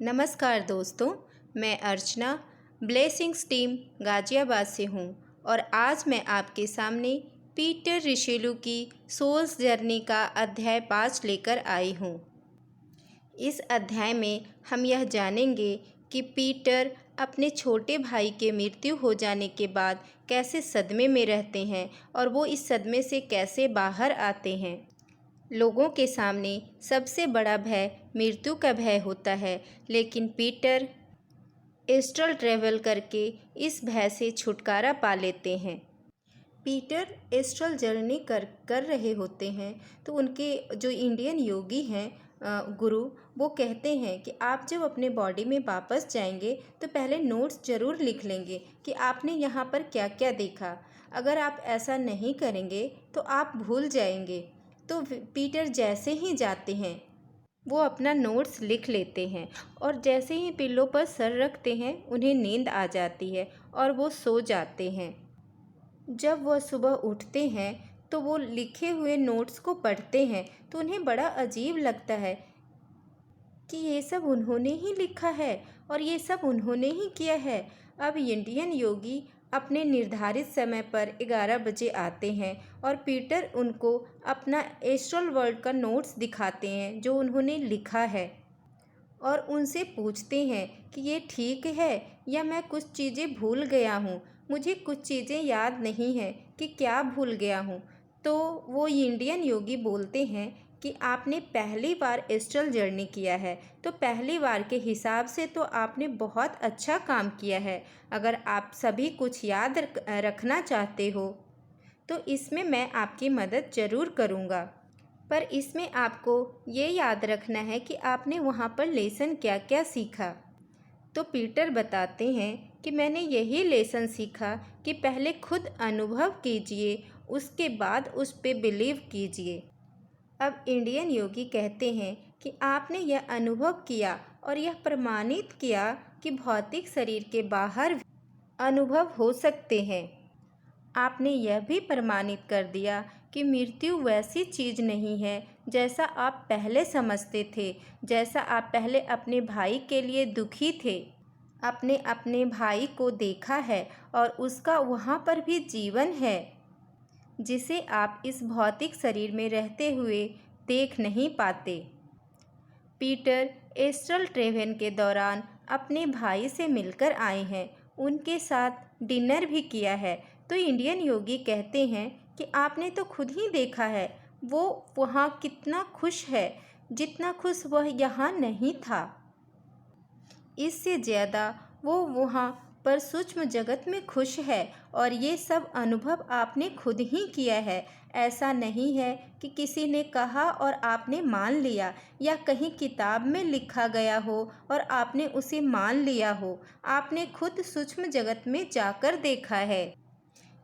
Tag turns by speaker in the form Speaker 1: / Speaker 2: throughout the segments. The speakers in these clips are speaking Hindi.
Speaker 1: नमस्कार दोस्तों, मैं अर्चना ब्लेसिंग्स टीम गाज़ियाबाद से हूँ और आज मैं आपके सामने पीटर रिशेलू की सोल्स जर्नी का अध्याय 5 लेकर आई हूँ। इस अध्याय में हम यह जानेंगे कि पीटर अपने छोटे भाई के मृत्यु हो जाने के बाद कैसे सदमे में रहते हैं और वो इस सदमे से कैसे बाहर आते हैं। लोगों के सामने सबसे बड़ा भय मृत्यु का भय होता है, लेकिन पीटर एस्ट्रल ट्रैवल करके इस भय से छुटकारा पा लेते हैं। पीटर एस्ट्रल जर्नी कर रहे होते हैं तो उनके जो इंडियन योगी हैं गुरु, वो कहते हैं कि आप जब अपने बॉडी में वापस जाएंगे तो पहले नोट्स ज़रूर लिख लेंगे कि आपने यहाँ पर क्या क्या देखा। अगर आप ऐसा नहीं करेंगे तो आप भूल जाएंगे। तो पीटर जैसे ही जाते हैं वो अपना नोट्स लिख लेते हैं और जैसे ही पिल्लों पर सर रखते हैं उन्हें नींद आ जाती है और वो सो जाते हैं। जब वह सुबह उठते हैं तो वो लिखे हुए नोट्स को पढ़ते हैं तो उन्हें बड़ा अजीब लगता है कि ये सब उन्होंने ही लिखा है और ये सब उन्होंने ही किया है। अब इंडियन योगी अपने निर्धारित समय पर 11 बजे आते हैं और पीटर उनको अपना एस्ट्रल वर्ल्ड का नोट्स दिखाते हैं जो उन्होंने लिखा है और उनसे पूछते हैं कि ये ठीक है या मैं कुछ चीज़ें भूल गया हूँ, मुझे कुछ चीज़ें याद नहीं है कि क्या भूल गया हूँ। तो वो इंडियन योगी बोलते हैं कि आपने पहली बार एस्ट्रल जर्नी किया है तो पहली बार के हिसाब से तो आपने बहुत अच्छा काम किया है। अगर आप सभी कुछ याद रखना चाहते हो तो इसमें मैं आपकी मदद ज़रूर करूँगा, पर इसमें आपको ये याद रखना है कि आपने वहाँ पर लेसन क्या क्या सीखा। तो पीटर बताते हैं कि मैंने यही लेसन सीखा कि पहले खुद अनुभव कीजिए, उसके बाद उस पर बिलीव कीजिए। अब इंडियन योगी कहते हैं कि आपने यह अनुभव किया और यह प्रमाणित किया कि भौतिक शरीर के बाहर अनुभव हो सकते हैं। आपने यह भी प्रमाणित कर दिया कि मृत्यु वैसी चीज़ नहीं है जैसा आप पहले समझते थे, जैसा आप पहले अपने भाई के लिए दुखी थे। आपने अपने भाई को देखा है और उसका वहाँ पर भी जीवन है जिसे आप इस भौतिक शरीर में रहते हुए देख नहीं पाते। पीटर एस्ट्रल ट्रेवल के दौरान अपने भाई से मिलकर आए हैं, उनके साथ डिनर भी किया है। तो इंडियन योगी कहते हैं कि आपने तो खुद ही देखा है वो वहाँ कितना खुश है, जितना खुश वह यहाँ नहीं था। इससे ज़्यादा वो वहाँ पर सूक्ष्म जगत में खुश है और ये सब अनुभव आपने खुद ही किया है। ऐसा नहीं है कि किसी ने कहा और आपने मान लिया या कहीं किताब में लिखा गया हो और आपने उसे मान लिया हो। आपने खुद सूक्ष्म जगत में जाकर देखा है।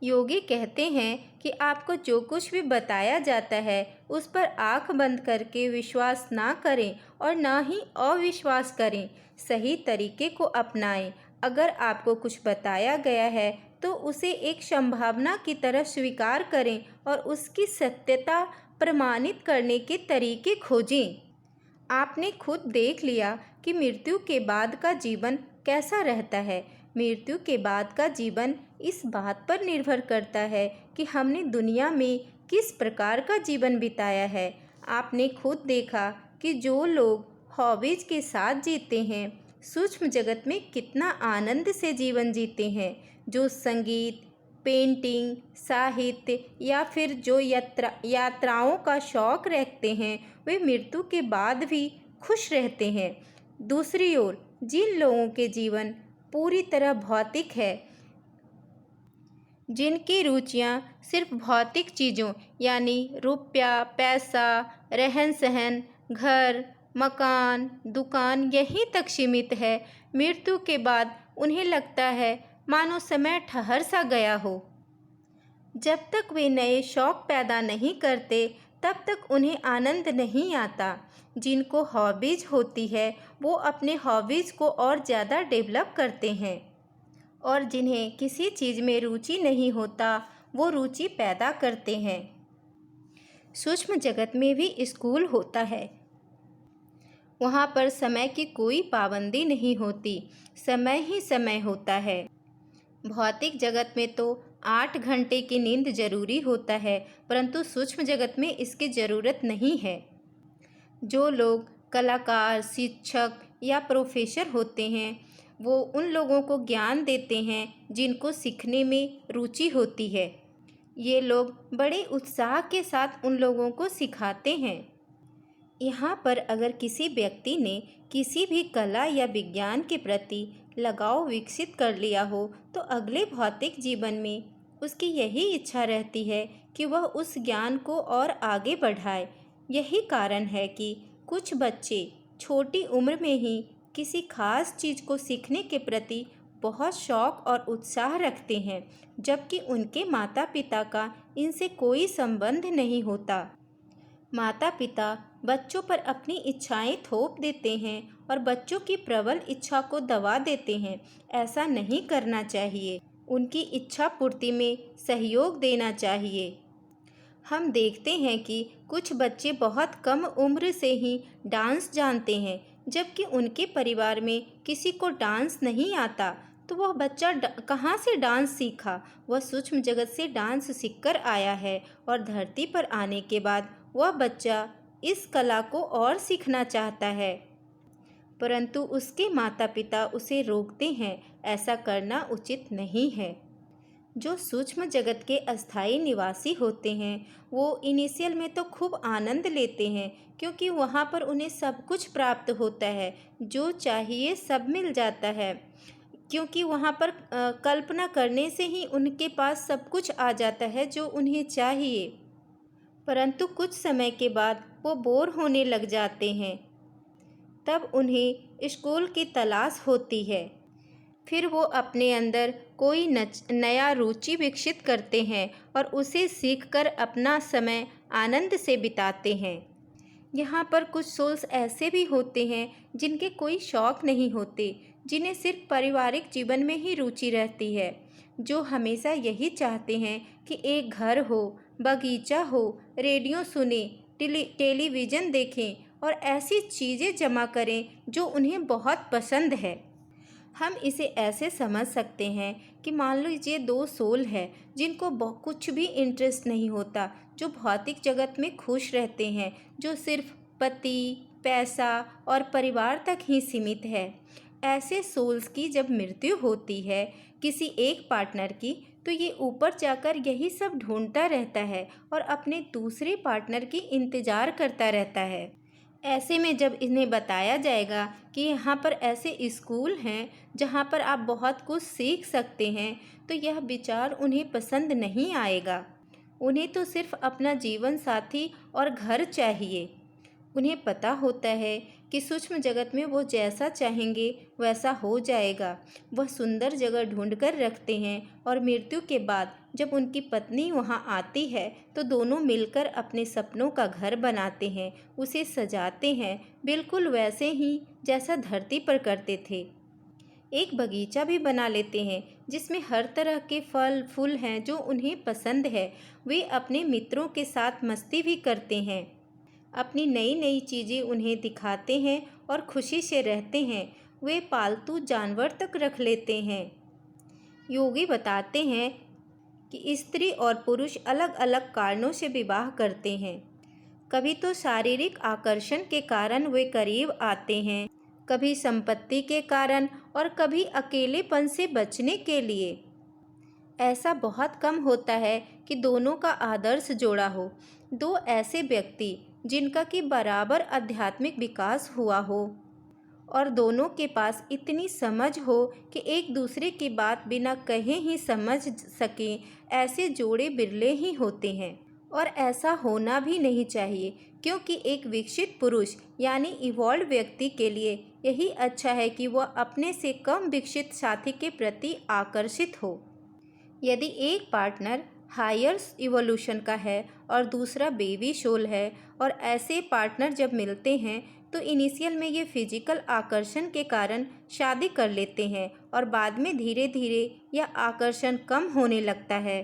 Speaker 1: योगी कहते हैं कि आपको जो कुछ भी बताया जाता है उस पर आंख बंद करके विश्वास ना करें और ना ही अविश्वास करें, सही तरीके को अपनाएं। अगर आपको कुछ बताया गया है तो उसे एक संभावना की तरह स्वीकार करें और उसकी सत्यता प्रमाणित करने के तरीके खोजें। आपने खुद देख लिया कि मृत्यु के बाद का जीवन कैसा रहता है। मृत्यु के बाद का जीवन इस बात पर निर्भर करता है कि हमने दुनिया में किस प्रकार का जीवन बिताया है। आपने खुद देखा कि जो लोग हॉबीज के साथ जीते हैं, सूक्ष्म जगत में कितना आनंद से जीवन जीते हैं। जो संगीत, पेंटिंग, साहित्य या फिर जो यात्राओं का शौक़ रखते हैं वे मृत्यु के बाद भी खुश रहते हैं। दूसरी ओर जिन लोगों के जीवन पूरी तरह भौतिक है, जिनकी रुचियां सिर्फ भौतिक चीज़ों यानी रुपया, पैसा, रहन सहन, घर, मकान, दुकान यहीं तक सीमित है, मृत्यु के बाद उन्हें लगता है मानो समय ठहर सा गया हो। जब तक वे नए शौक़ पैदा नहीं करते तब तक उन्हें आनंद नहीं आता। जिनको हॉबीज़ होती है वो अपने हॉबीज़ को और ज़्यादा डेवलप करते हैं और जिन्हें किसी चीज़ में रुचि नहीं होता वो रुचि पैदा करते हैं। सूक्ष्म जगत में भी स्कूल होता है, वहाँ पर समय की कोई पाबंदी नहीं होती, समय ही समय होता है। भौतिक जगत में तो 8 घंटे की नींद जरूरी होता है, परंतु सूक्ष्म जगत में इसकी ज़रूरत नहीं है। जो लोग कलाकार, शिक्षक या प्रोफेसर होते हैं, वो उन लोगों को ज्ञान देते हैं जिनको सीखने में रुचि होती है। ये लोग बड़े उत्साह के साथ उन लोगों को सिखाते हैं। यहाँ पर अगर किसी व्यक्ति ने किसी भी कला या विज्ञान के प्रति लगाव विकसित कर लिया हो, तो अगले भौतिक जीवन में उसकी यही इच्छा रहती है कि वह उस ज्ञान को और आगे बढ़ाए। यही कारण है कि कुछ बच्चे छोटी उम्र में ही किसी खास चीज़ को सीखने के प्रति बहुत शौक़ और उत्साह रखते हैं, जबकि उनके माता पिता का इनसे कोई संबंध नहीं होता। माता पिता बच्चों पर अपनी इच्छाएं थोप देते हैं और बच्चों की प्रबल इच्छा को दबा देते हैं। ऐसा नहीं करना चाहिए। उनकी इच्छा पूर्ति में सहयोग देना चाहिए। हम देखते हैं कि कुछ बच्चे बहुत कम उम्र से ही डांस जानते हैं, जबकि उनके परिवार में किसी को डांस नहीं आता। तो वह बच्चा कहाँ से डांस सीखा? वह सूक्ष्म जगत से डांस सीखकर आया है और धरती पर आने के बाद वह बच्चा इस कला को और सीखना चाहता है, परंतु उसके माता पिता उसे रोकते हैं। ऐसा करना उचित नहीं है। जो सूक्ष्म जगत के अस्थायी निवासी होते हैं, वो इनिशियल में तो खूब आनंद लेते हैं, क्योंकि वहाँ पर उन्हें सब कुछ प्राप्त होता है, जो चाहिए सब मिल जाता है। क्योंकि वहाँ पर कल्पना करने से ही उनके पास सब कुछ आ जाता है जो उन्हें चाहिए। परंतु कुछ समय के बाद वो बोर होने लग जाते हैं। तब उन्हें स्कूल की तलाश होती है। फिर वो अपने अंदर कोई नया रुचि विकसित करते हैं और उसे सीखकर अपना समय आनंद से बिताते हैं। यहाँ पर कुछ सोल्स ऐसे भी होते हैं जिनके कोई शौक़ नहीं होते, जिन्हें सिर्फ पारिवारिक जीवन में ही रुचि रहती है, जो हमेशा यही चाहते हैं कि एक घर हो, बगीचा हो, रेडियो सुने, टेलीविज़न देखें और ऐसी चीज़ें जमा करें जो उन्हें बहुत पसंद है। हम इसे ऐसे समझ सकते हैं कि मान लीजिए 2 सोल है जिनको कुछ भी इंटरेस्ट नहीं होता, जो भौतिक जगत में खुश रहते हैं, जो सिर्फ पति, पैसा और परिवार तक ही सीमित है। ऐसे सोल्स की जब मृत्यु होती है किसी एक पार्टनर की, तो ये ऊपर जाकर यही सब ढूंढता रहता है और अपने दूसरे पार्टनर की इंतज़ार करता रहता है। ऐसे में जब इन्हें बताया जाएगा कि यहाँ पर ऐसे स्कूल हैं जहाँ पर आप बहुत कुछ सीख सकते हैं, तो यह विचार उन्हें पसंद नहीं आएगा। उन्हें तो सिर्फ अपना जीवन साथी और घर चाहिए। उन्हें पता होता है कि सूक्ष्म जगत में वो जैसा चाहेंगे वैसा हो जाएगा। वह सुंदर जगह ढूंढकर रखते हैं और मृत्यु के बाद जब उनकी पत्नी वहाँ आती है तो दोनों मिलकर अपने सपनों का घर बनाते हैं, उसे सजाते हैं, बिल्कुल वैसे ही जैसा धरती पर करते थे। एक बगीचा भी बना लेते हैं जिसमें हर तरह के फल फूल हैं जो उन्हें पसंद है। वे अपने मित्रों के साथ मस्ती भी करते हैं, अपनी नई नई चीज़ें उन्हें दिखाते हैं और खुशी से रहते हैं। वे पालतू जानवर तक रख लेते हैं। योगी बताते हैं कि स्त्री और पुरुष अलग अलग कारणों से विवाह करते हैं। कभी तो शारीरिक आकर्षण के कारण वे करीब आते हैं, कभी संपत्ति के कारण और कभी अकेलेपन से बचने के लिए। ऐसा बहुत कम होता है कि दोनों का आदर्श जोड़ा हो। 2 ऐसे व्यक्ति जिनका कि बराबर आध्यात्मिक विकास हुआ हो और दोनों के पास इतनी समझ हो कि एक दूसरे की बात बिना कहे ही समझ सकें, ऐसे जोड़े बिरले ही होते हैं। और ऐसा होना भी नहीं चाहिए, क्योंकि एक विकसित पुरुष यानी इवॉल्व व्यक्ति के लिए यही अच्छा है कि वह अपने से कम विकसित साथी के प्रति आकर्षित हो। यदि एक पार्टनर हायर इवोल्यूशन का है और दूसरा बेबी सोल है और ऐसे पार्टनर जब मिलते हैं तो इनिशियल में ये फिजिकल आकर्षण के कारण शादी कर लेते हैं और बाद में धीरे धीरे यह आकर्षण कम होने लगता है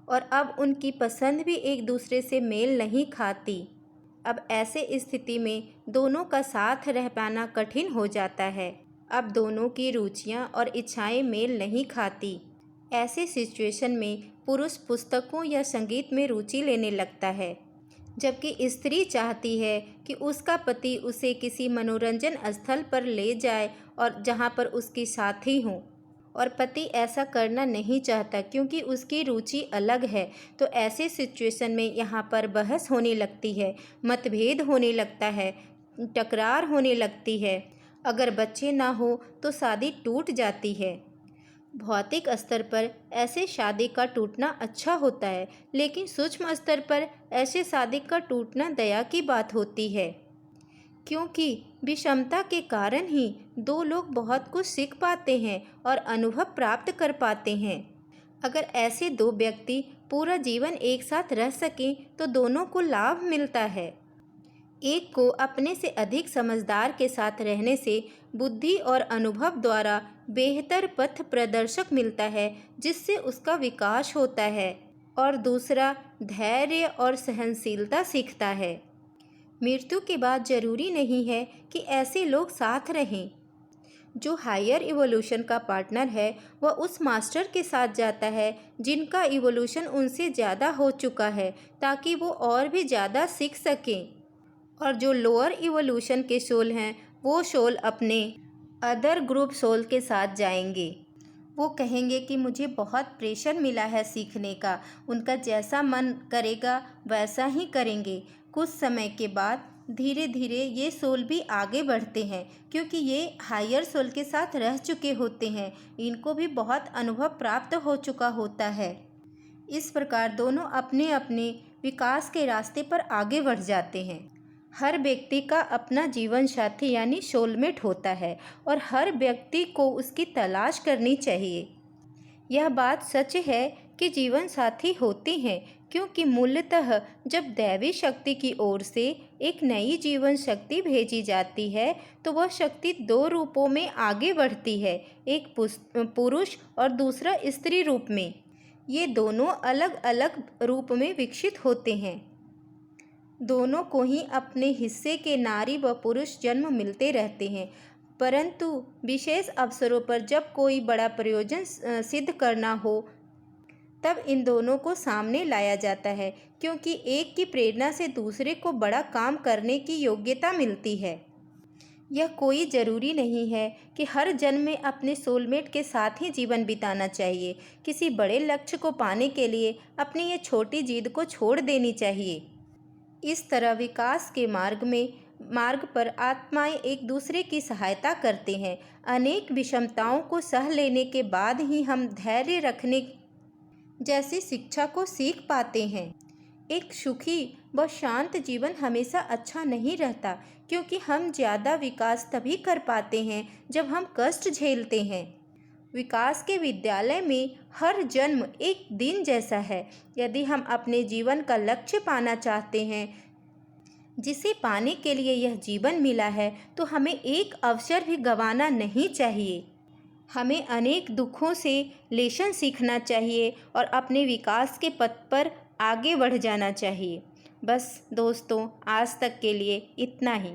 Speaker 1: और अब उनकी पसंद भी एक दूसरे से मेल नहीं खाती। अब ऐसे स्थिति में दोनों का साथ रह पाना कठिन हो जाता है। अब दोनों की रुचियां और इच्छाएं मेल नहीं खाती। ऐसे सिचुएशन में पुरुष पुस्तकों या संगीत में रुचि लेने लगता है, जबकि स्त्री चाहती है कि उसका पति उसे किसी मनोरंजन स्थल पर ले जाए और जहाँ पर उसकी साथी हों, और पति ऐसा करना नहीं चाहता क्योंकि उसकी रुचि अलग है। तो ऐसे सिचुएशन में यहाँ पर बहस होने लगती है, मतभेद होने लगता है, टकरार होने लगती है। अगर बच्चे ना हो तो शादी टूट जाती है। भौतिक स्तर पर ऐसे शादी का टूटना अच्छा होता है, लेकिन सूक्ष्म स्तर पर ऐसे शादी का टूटना दया की बात होती है, क्योंकि विषमता के कारण ही दो लोग बहुत कुछ सीख पाते हैं और अनुभव प्राप्त कर पाते हैं। अगर ऐसे दो व्यक्ति पूरा जीवन एक साथ रह सकें तो दोनों को लाभ मिलता है। एक को अपने से अधिक समझदार के साथ रहने से बुद्धि और अनुभव द्वारा बेहतर पथ प्रदर्शक मिलता है, जिससे उसका विकास होता है, और दूसरा धैर्य और सहनशीलता सीखता है। मृत्यु के बाद जरूरी नहीं है कि ऐसे लोग साथ रहें। जो हायर इवोल्यूशन का पार्टनर है वह उस मास्टर के साथ जाता है जिनका इवोल्यूशन उनसे ज़्यादा हो चुका है, ताकि वो और भी ज़्यादा सीख सकें। और जो लोअर इवोल्यूशन के सोल हैं वो सोल अपने अदर ग्रुप सोल के साथ जाएंगे। वो कहेंगे कि मुझे बहुत प्रेशर मिला है सीखने का, उनका जैसा मन करेगा वैसा ही करेंगे। कुछ समय के बाद धीरे धीरे ये सोल भी आगे बढ़ते हैं, क्योंकि ये हायर सोल के साथ रह चुके होते हैं, इनको भी बहुत अनुभव प्राप्त हो चुका होता है। इस प्रकार दोनों अपने अपने विकास के रास्ते पर आगे बढ़ जाते हैं। हर व्यक्ति का अपना जीवन साथी यानी सोलमेट होता है, और हर व्यक्ति को उसकी तलाश करनी चाहिए। यह बात सच है कि जीवन साथी होते हैं, क्योंकि मूलतः जब दैवी शक्ति की ओर से एक नई जीवन शक्ति भेजी जाती है तो वह शक्ति दो रूपों में आगे बढ़ती है, एक पुरुष और दूसरा स्त्री रूप में। ये दोनों अलग अलग रूप में विकसित होते हैं। दोनों को ही अपने हिस्से के नारी व पुरुष जन्म मिलते रहते हैं, परंतु विशेष अवसरों पर जब कोई बड़ा प्रयोजन सिद्ध करना हो तब इन दोनों को सामने लाया जाता है, क्योंकि एक की प्रेरणा से दूसरे को बड़ा काम करने की योग्यता मिलती है। यह कोई ज़रूरी नहीं है कि हर जन्म में अपने सोलमेट के साथ ही जीवन बिताना चाहिए। किसी बड़े लक्ष्य को पाने के लिए अपनी ये छोटी जिद को छोड़ देनी चाहिए। इस तरह विकास के मार्ग पर आत्माएं एक दूसरे की सहायता करते हैं। अनेक विषमताओं को सह लेने के बाद ही हम धैर्य रखने जैसी शिक्षा को सीख पाते हैं। एक सुखी व शांत जीवन हमेशा अच्छा नहीं रहता, क्योंकि हम ज़्यादा विकास तभी कर पाते हैं जब हम कष्ट झेलते हैं। विकास के विद्यालय में हर जन्म एक दिन जैसा है। यदि हम अपने जीवन का लक्ष्य पाना चाहते हैं, जिसे पाने के लिए यह जीवन मिला है, तो हमें एक अवसर भी गंवाना नहीं चाहिए। हमें अनेक दुखों से लेसन सीखना चाहिए और अपने विकास के पथ पर आगे बढ़ जाना चाहिए। बस दोस्तों, आज तक के लिए इतना ही।